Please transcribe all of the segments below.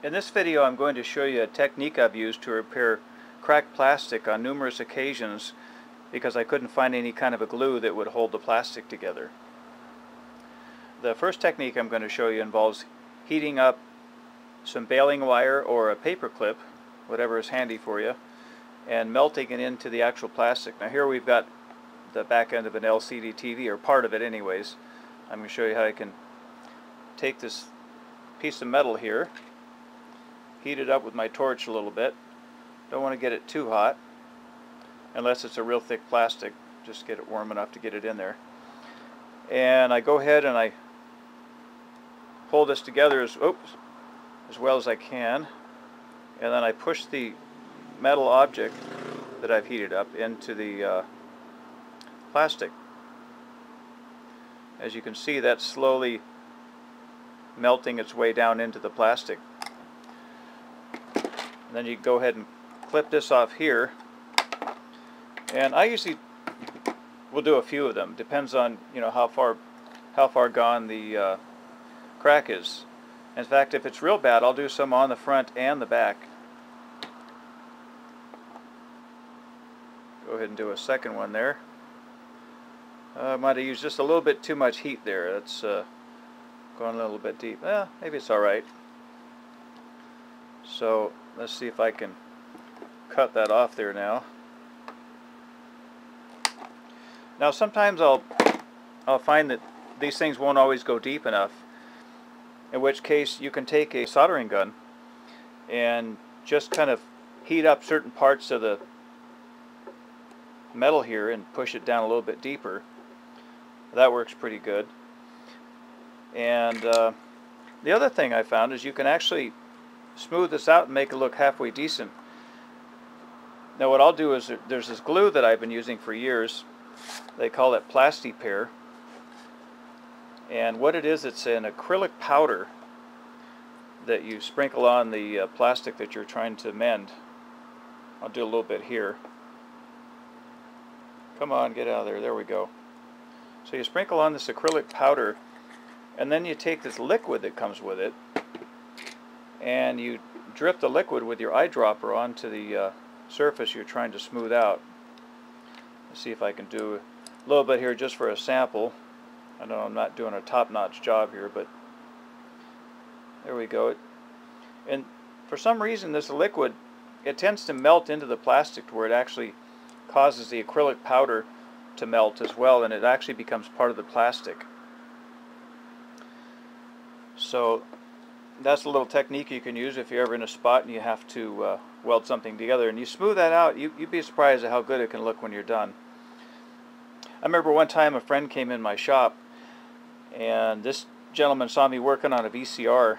In this video I'm going to show you a technique I've used to repair cracked plastic on numerous occasions because I couldn't find any kind of a glue that would hold the plastic together. The first technique I'm going to show you involves heating up some baling wire or a paper clip, whatever is handy for you, and melting it into the actual plastic. Now here we've got the back end of an LCD TV, or part of it anyways. I'm going to show you how I can take this piece of metal here, heat it up with my torch a little bit. Don't want to get it too hot unless it's a real thick plastic. Just get it warm enough to get it in there. And I go ahead and I pull this together as well as I can, and then I push the metal object that I've heated up into the plastic. As you can see, that's slowly melting its way down into the plastic. And then you go ahead and clip this off here, and I usually will do a few of them. Depends on how far gone the crack is. In fact, if it's real bad, I'll do some on the front and the back. Go ahead and do a second one there. I might have used just a little bit too much heat there. That's going a little bit deep. Maybe it's alright. So let's see if I can cut that off there now. Now sometimes I'll find that these things won't always go deep enough, in which case you can take a soldering gun and just kind of heat up certain parts of the metal here and push it down a little bit deeper. That works pretty good. And the other thing I found is you can actually smooth this out and make it look halfway decent. Now what I'll do is, there's this glue that I've been using for years. They call it Plas-T-Pair. And what it is, it's an acrylic powder that you sprinkle on the plastic that you're trying to mend. I'll do a little bit here. Come on, get out of there. There we go. So you sprinkle on this acrylic powder, and then you take this liquid that comes with it, and you drip the liquid with your eyedropper onto the surface you're trying to smooth out. Let's see if I can do a little bit here just for a sample. I know I'm not doing a top-notch job here, but there we go. And for some reason this liquid, it tends to melt into the plastic to where it actually causes the acrylic powder to melt as well, and it actually becomes part of the plastic. So that's a little technique you can use if you're ever in a spot and you have to weld something together. And you smooth that out, you'd be surprised at how good it can look when you're done. I remember one time a friend came in my shop, and this gentleman saw me working on a VCR,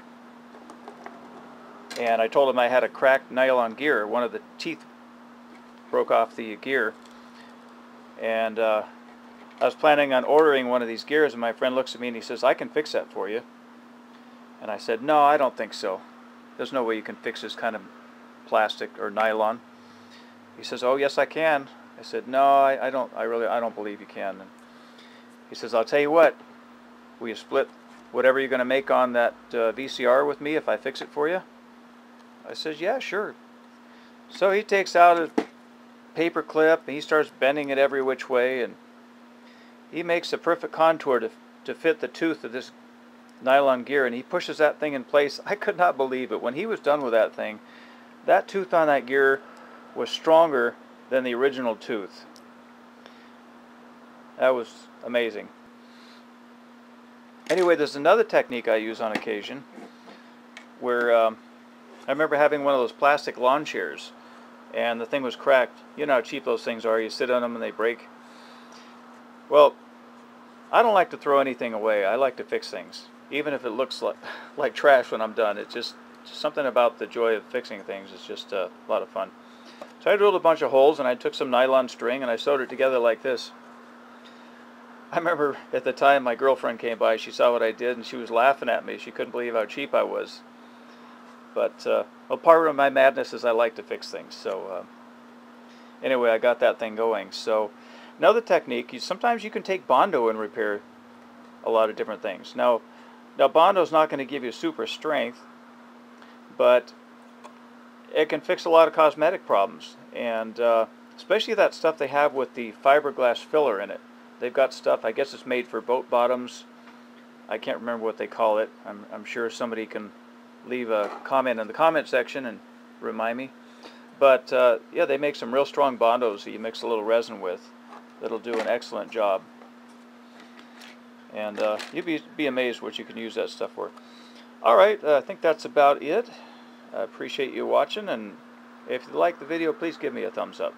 and I told him I had a cracked nylon gear. One of the teeth broke off the gear, and I was planning on ordering one of these gears, and my friend looks at me and he says, "I can fix that for you." And I said, "No, I don't think so. There's no way you can fix this kind of plastic or nylon." He says, "Oh yes, I can." I said, "No, I don't believe you can." And he says, "I'll tell you what, will you split whatever you're going to make on that VCR with me if I fix it for you?" I says, "Yeah, sure." So he takes out a paper clip and he starts bending it every which way, and he makes a perfect contour to fit the tooth of this nylon gear, and he pushes that thing in place. I could not believe it. When he was done with that thing, that tooth on that gear was stronger than the original tooth. That was amazing. Anyway, there's another technique I use on occasion where I remember having one of those plastic lawn chairs, and the thing was cracked. You know how cheap those things are. You sit on them and they break. Well, I don't like to throw anything away. I like to fix things, even if it looks like trash when I'm done. It's just something about the joy of fixing things. It's just a lot of fun. So I drilled a bunch of holes, and I took some nylon string and I sewed it together like this. I remember at the time my girlfriend came by, she saw what I did, and she was laughing at me. She couldn't believe how cheap I was. But well, part of my madness is I like to fix things. So anyway, I got that thing going. So another technique, sometimes you can take Bondo and repair a lot of different things. Now Bondo's not going to give you super strength, but it can fix a lot of cosmetic problems, and especially that stuff they have with the fiberglass filler in it. They've got stuff, I guess it's made for boat bottoms. I can't remember what they call it. I'm sure somebody can leave a comment in the comment section and remind me. But yeah, they make some real strong Bondos that you mix a little resin with. That'll do an excellent job. And you'd be amazed what you can use that stuff for. Alright, I think that's about it. I appreciate you watching, and if you like the video, please give me a thumbs up.